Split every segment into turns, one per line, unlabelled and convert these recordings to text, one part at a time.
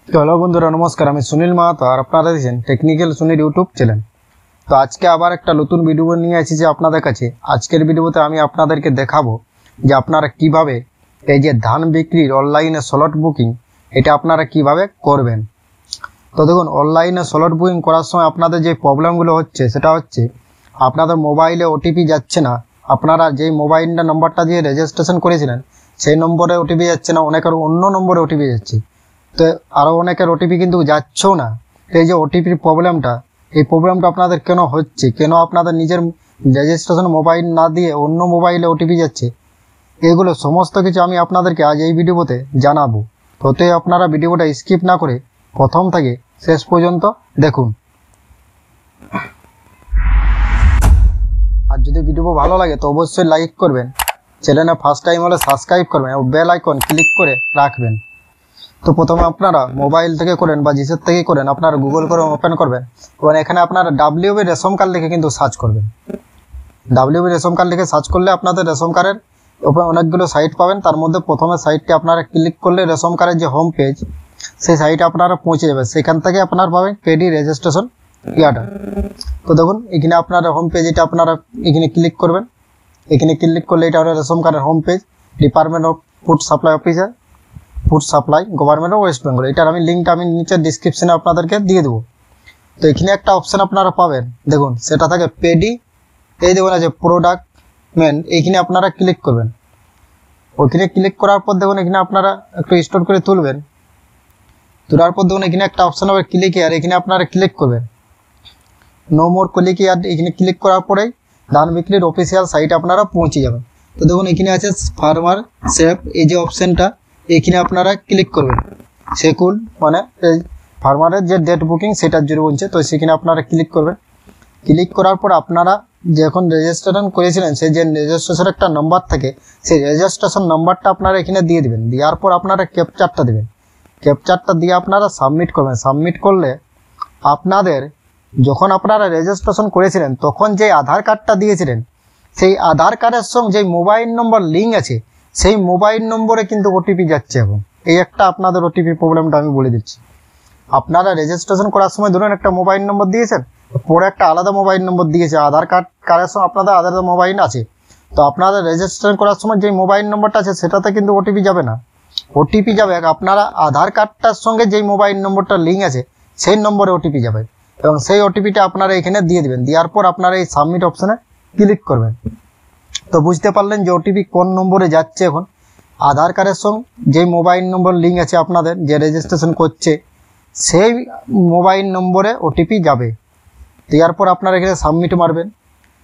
Hello বন্ধুরা, নমস্কার। আমি সুনীল মাহাতো আর আপনারা দেখছেন টেকনিক্যাল সুনীল ইউটিউব চ্যানেল। তো আজকে আবার একটা নতুন ভিডিও নিয়ে এসেছি আপনাদের কাছে। আজকের ভিডিওতে আমি আপনাদেরকে দেখাবো যে আপনারা কিভাবে এই যে ধান বিক্রির অনলাইনে স্লট বুকিং এটা আপনারা কিভাবে করবেন। তো দেখুন, অনলাইনে স্লট বুকিং করার সময় আপনাদের যে প্রবলেমগুলো হচ্ছে সেটা হচ্ছে আপনাদের মোবাইলে ওটিপি যাচ্ছে না। আপনারা যেই মোবাইলটা নম্বরটা দিয়ে রেজিস্ট্রেশন করেছিলেন সেই নম্বরে ওটিপি যাচ্ছে না, অনেকের অন্য নম্বরে ওটিপি যাচ্ছে। তো আরও অনেকের ওটিপি কিন্তু যাচ্ছেও না। এই যে ওটিপির প্রবলেমটা, এই প্রবলেমটা আপনাদের কেন হচ্ছে, কেন আপনাদের নিজের রেজিস্ট্রেশন মোবাইল না দিয়ে অন্য মোবাইলে ওটিপি যাচ্ছে, এগুলো সমস্ত কিছু আমি আপনাদেরকে আজ এই ভিডিওতে জানাবো। তো আপনারা ভিডিওটা স্কিপ না করে প্রথম থেকে শেষ পর্যন্ত দেখুন। আর যদি ভিডিও ভালো লাগে তো অবশ্যই লাইক করবেন, চ্যানেলে ফার্স্ট টাইম হলে সাবস্ক্রাইব করবেন এবং বেল আইকন ক্লিক করে রাখবেন। তো প্রথমে আপনারা মোবাইল থেকে করেন বা জিসের থেকে করেন, আপনারা গুগল করে ওপেন করবেন এবং এখানে আপনারা ডাব্লিউবি রেশন কার্ড লিখে কিন্তু সার্চ করবেন। ডাব্লিউবি রেশন কার্ড লিখে সার্চ করলে আপনাদের রেশন কার্ডের অনেকগুলো সাইট পাবেন। তার মধ্যে প্রথমে সাইটটি আপনারা ক্লিক করলে রেশন কার্ডের যে হোম পেজ সেই সাইটে আপনারা পৌঁছে যাবেন। সেখান থেকে আপনারা পাবেন পেডি রেজিস্ট্রেশন ইয়াটা। তো দেখুন, এখানে আপনারা হোম পেজ, এটা আপনারা এখানে ক্লিক করবেন। এখানে ক্লিক করলে এটা হলো রেশন কার্ডের home page, department of food supply officer, food supply, government of West Bengal. এটার আমি লিঙ্কটা আমি নিচে ডিসক্রিপশনে আপনাদেরকে দিয়ে দেবো। তো এখানে একটা অপশান আপনারা পাবেন, দেখুন সেটা থাকে পেডি। এই দেখুন আছে প্রোডাক্টমেন্ট, এইখানে আপনারা ক্লিক করবেন। ওইখানে ক্লিক করার পর দেখুন এখানে আপনারা একটু স্টোর করে তুলবেন। তোলার পর দেখুন এখানে একটা অপশান হবে ক্লিক ইয়ার, এখানে আপনারা ক্লিক করবেন। নো মোর ক্লিক ইয়ার, এখানে ক্লিক করার পরেই ধান বিক্রির অফিসিয়াল সাইটে আপনারা পৌঁছে যাবেন। তো দেখুন এখানে আছে ফার্মার সেফ, এই যে অপশানটা এখানে আপনারা ক্লিক করবেন। সেকুল মানে ফার্মারের যে ডেট বুকিং সেটার জন্য বলছে, তো সেখানে আপনারা ক্লিক করবেন। ক্লিক করার পর আপনারা যখন রেজিস্ট্রেশন করেছিলেন সেই যে রেজিস্ট্রেশন একটা নম্বর থাকে, সেই রেজিস্ট্রেশন নম্বরটা আপনারা এখানে দিয়ে দেবেন। দেওয়ার পর আপনারা ক্যাপচারটা দেবেন। ক্যাপচারটা দিয়ে আপনারা সাবমিট করবেন। সাবমিট করলে আপনাদের যখন আপনারা রেজিস্ট্রেশন করেছিলেন তখন যে আধার কার্ডটা দিয়েছিলেন সেই আধার কার্ডের সঙ্গে যে মোবাইল নম্বর লিঙ্ক আছে সেই মোবাইল নম্বরে কিন্তু ওটিপি যাচ্ছে। এখন এই একটা আপনাদের ওটিপি প্রবলেমটা আমি বলে দিচ্ছি। আপনারা রেজিস্ট্রেশন করার সময় ধরুন একটা মোবাইল নম্বর দিয়েছেন, পরে একটা আলাদা মোবাইল নম্বর দিয়েছে। আধার কার্ডের সঙ্গে আপনাদের আলাদা মোবাইল আছে, তো আপনাদের রেজিস্ট্রেশন করার সময় যে মোবাইল নম্বরটা আছে সেটাতে কিন্তু ওটিপি যাবে না। ওটিপি যাবে আপনারা আধার কার্ডটার সঙ্গে যেই মোবাইল নম্বরটা লিঙ্ক আছে সেই নম্বরে ওটিপি যাবে এবং সেই ওটিপিটা আপনারা এখানে দিয়ে দেবেন। দেওয়ার পর আপনারা এই সাবমিট অপশানে ক্লিক করবেন। তো বুঝতে পারলেন যে ওটিপি কোন নম্বরে যাচ্ছে। এখন আধার কার্ডের সঙ্গে যেই মোবাইল নম্বর লিঙ্ক আছে আপনাদের যে রেজিস্ট্রেশন করছে সেই মোবাইল নম্বরে ওটিপি যাবে। দেওয়ার পর আপনারা এখানে সাবমিট মারবেন।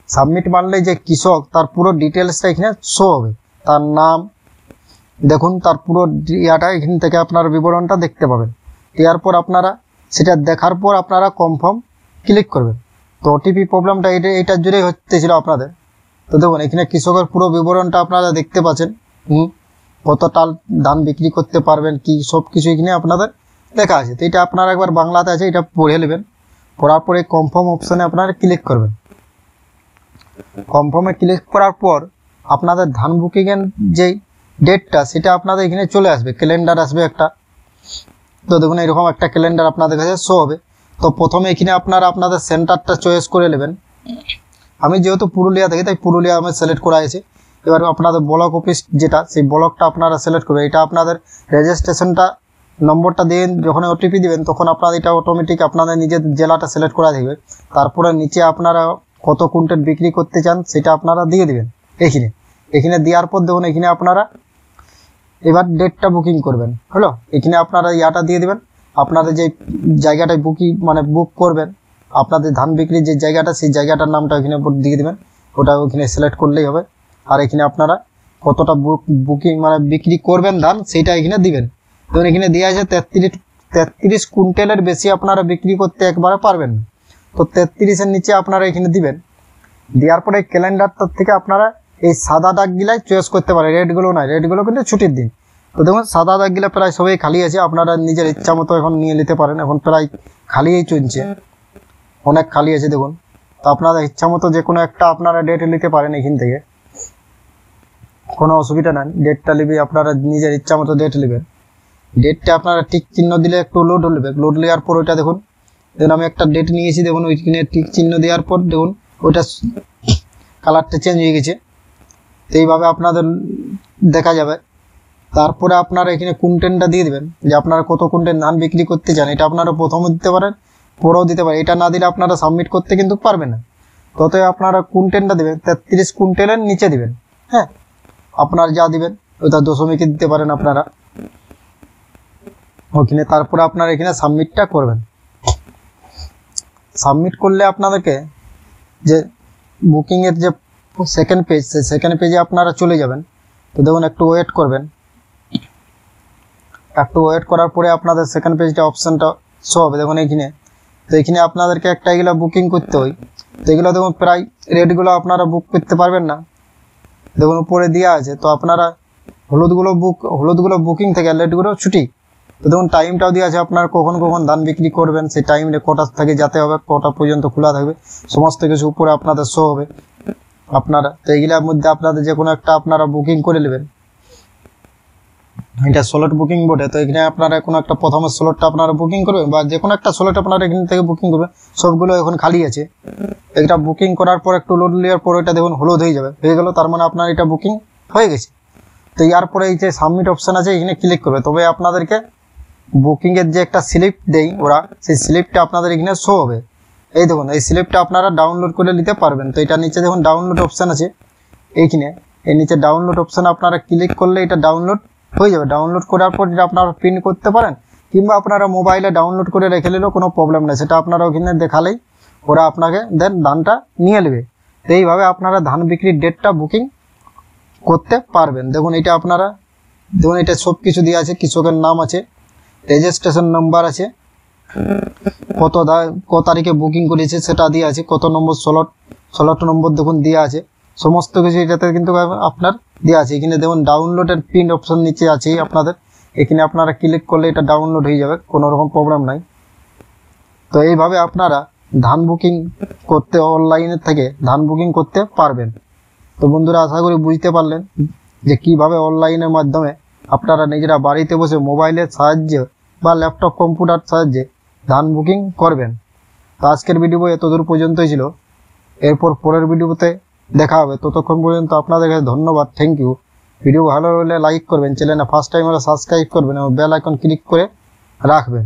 সাবমিট মারলে যে কৃষক তার পুরো ডিটেলসটা এখানে শো হবে, তার নাম দেখুন, তার পুরো ইয়াটা এখান থেকে আপনার বিবরণটা দেখতে পাবেন। দেওয়ার পর আপনারা সেটা দেখার পর আপনারা কনফার্ম ক্লিক করবেন। তো ওটিপি প্রবলেমটা এইটার জন্যই হতেছিল আপনাদের। তো দেখুন এখানে কৃষকের পুরো বিবরণটা আপনারা দেখতে পাচ্ছেন, কতটা ধান বিক্রি করতে পারবেন কি সব কিছু এখানে আপনাদের লেখা আছে। তো এটা আপনারা একবার বাংলাতে আছে, এটা পড়ে নেবেন। পড়ার পরে কনফার্ম অপশানে আপনারা ক্লিক করবেন। কনফার্মে ক্লিক করার পর আপনাদের ধান বুকিংয়ের যেই ডেটটা সেটা আপনাদের এখানে চলে আসবে, ক্যালেন্ডার আসবে একটা। তো দেখুন এরকম একটা ক্যালেন্ডার আপনাদের কাছে শো হবে। তো প্রথমে এখানে আপনারা আপনাদের সেন্টারটা চয়েস করে নেবেন। আমি যেহেতু পুরুলিয়া থাকি তাই পুরুলিয়া আমি সিলেক্ট করা আছে। এবার আপনাদের ব্লক অফিস যেটা সেই ব্লকটা আপনারা সিলেক্ট করবেন। এটা আপনাদের রেজিস্ট্রেশনটা নম্বরটা দিয়ে যখন ওটিপি দিবেন তখন আপনাদের এটা অটোমেটিক আপনাদের নিজের জেলাটা সিলেক্ট করা থাকবে। তারপরে নিচে আপনারা কত কুইন্টাল বিক্রি করতে চান সেটা আপনারা দিয়ে দিবেন এখানে দেওয়ার পর দেখুন এখানে আপনারা এবার ডেটটা বুকিং করবেন। হলো, এখানে আপনারা ইয়াটা দিয়ে দিবেন। আপনাদের যে জায়গাটায় বুক করবেন, আপনাদের ধান বিক্রির যে জায়গাটা সেই জায়গাটার নামটা এখানে দিয়ে দেবেন। ওটা ওখানে সিলেক্ট করলেই হবে। আর এখানে আপনারা কতটা বুকিং বিক্রি করবেন ধান সেইটা এখানে দিবেন। ধরুন এখানে দেওয়া আছে 33 কুইন্টালের বেশি আপনারা বিক্রি করতে একবারে পারবেন না। তো 33-এর নিচে আপনারা এখানে দিবেন। দেওয়ার পরে ক্যালেন্ডারটার থেকে আপনারা এই সাদা দাগগুলাই চয়েস করতে পারেন, রেডগুলো নয়, রেডগুলো কিন্তু ছুটির দিন। তো দেখুন সাদা দাগগুলো প্রায় সবাই খালি আছে, আপনারা নিজের ইচ্ছা মতো এখন নিয়ে নিতে পারেন। এখন প্রায় খালিই চলছে, অনেক খালি আছে দেখুন। তো আপনাদের ইচ্ছা মতো যে কোনো একটা আপনারা ডেট নিতে পারেন এখান থেকে, কোনো অসুবিধা নাই। ডেটটা নেবে আপনারা নিজের ইচ্ছা মতো ডেট নেবেন। ডেটটা আপনারা টিক চিহ্ন দিলে একটু লোড হবে, লোড নেওয়ার পর ওইটা দেখুন আমি একটা ডেট নিয়েছি, দেখুন ওইখানে টিক চিহ্ন দেওয়ার পর দেখুন ওইটা কালারটা চেঞ্জ হয়ে গেছে। তো এইভাবে আপনাদের দেখা যাবে। তারপরে আপনারা এখানে কুইন্টেলটা দিয়ে দেবেন, যে আপনারা কত কুইন্টেল ধান বিক্রি করতে চান। এটা আপনারা প্রথমে দিতে পারেন, পরেও দিতে পারেন। এটা না দিলে আপনারা সাবমিট করতে কিন্তু পারবেন না। ততই আপনারা কুইন্টেলটা দেবেন 33 কুইন্টেলের নিচে দিবেন। হ্যাঁ, আপনার যা দিবেন ওটা দশমিকে দিতে পারেন আপনারা ওখানে। তারপরে আপনারা এখানে সাবমিটটা করবেন। সাবমিট করলে আপনাদেরকে যে বুকিংয়ের যে সেকেন্ড পেজ, সেই সেকেন্ড পেজে আপনারা চলে যাবেন। তো দেখুন একটু ওয়েট করবেন, একটু ওয়েট করার পরে আপনাদের সেকেন্ড পেজটা অপশানটা শো হবে। দেখুন এইখানে, তো এইখানে আপনাদেরকে একটা এগুলো বুকিং করতে হয়। তো এগুলো দেখুন প্রায় রেটগুলো আপনারা বুক করতে পারবেন না, দেখুন উপরে দেওয়া আছে। তো আপনারা হলুদগুলো বুকিং থেকে, রেটগুলো ছুটি। তো দেখুন টাইমটাও দেওয়া আছে, আপনারা কখন কখন ধান বিক্রি করবেন, সেই টাইমে কটা থেকে যেতে হবে, কটা পর্যন্ত খোলা থাকবে, সমস্ত কিছু উপরে আপনাদের শো হবে আপনারা। তো এইগুলোর মধ্যে আপনাদের যে কোনো একটা আপনারা বুকিং করে নেবেন। এটা স্লট বুকিং বোর্ডে। তো এখানে আপনারা কোনো একটা প্রথমে স্লটটা আপনারা বুকিং করবেন, বা যে কোনো একটা স্লট আপনারা এখান থেকে বুকিং করবেন। সবগুলো এখন খালি আছে। এটা বুকিং করার পর একটু লোড নেওয়ার পর এটা দেখুন হলুদ হয়ে যাবে, হয়ে গেল, তার মানে আপনার এটা বুকিং হয়ে গেছে। তো এরপরে এই যে সাবমিট অপশান আছে এখানে ক্লিক করবে। তবে আপনাদেরকে বুকিংয়ের যে একটা স্লিপ দেই ওরা, সেই স্লিপটা আপনাদের এখানে শো হবে। এই দেখুন এই স্লিপটা আপনারা ডাউনলোড করে নিতে পারবেন। তো এটা নিচে দেখুন ডাউনলোড অপশান আছে এইখানে, এই নিচে ডাউনলোড অপশানে আপনারা ক্লিক করলে এটা ডাউনলোড হয়ে যাবে। ডাউনলোড করার পর এটা আপনারা প্রিন্ট করতে পারেন, কিংবা আপনারা মোবাইলে ডাউনলোড করে রেখে নিলেও কোনো প্রবলেম নেই। সেটা আপনারা ওখানে দেখালেই ওরা আপনাকে দেন ধানটা নিয়ে নেবে। তো এইভাবে আপনারা ধান বিক্রির ডেটটা বুকিং করতে পারবেন। দেখুন এটা আপনারা দেখুন এটা সব কিছু দেওয়া আছে, কৃষকের নাম আছে, রেজিস্ট্রেশন নাম্বার আছে, কত তারিখে বুকিং করেছে সেটা দেওয়া আছে, কত নম্বর স্লট নম্বর দেখুন দেওয়া আছে, সমস্ত কিছু এটাতে কিন্তু আপনার দেওয়া আছে। এখানে দেখুন ডাউনলোডের প্রিন্ট অপশন নিচে আছে আপনাদের, এখানে আপনারা ক্লিক করলে এটা ডাউনলোড হয়ে যাবে, কোনো রকম প্রবলেম নাই। তো এইভাবে আপনারা ধান বুকিং করতে, অনলাইনের থেকে ধান বুকিং করতে পারবেন। তো বন্ধুরা আশা করি বুঝতে পারলেন যে কিভাবে অনলাইনের মাধ্যমে আপনারা নিজেরা বাড়িতে বসে মোবাইলের সাহায্যে বা ল্যাপটপ কম্পিউটার সাহায্যে ধান বুকিং করবেন। তো আজকের ভিডিও এতদূর পর্যন্তই ছিল, এরপর পরের ভিডিওতে দেখা হবে। ততক্ষণ পর্যন্ত আপনাদের কাছে ধন্যবাদ, থ্যাংক ইউ। ভিডিও ভালো হলে লাইক করবেন, চ্যানেলে ফার্স্ট টাইম হলে সাবস্ক্রাইব করবেন এবং বেল আইকন ক্লিক করে রাখবেন।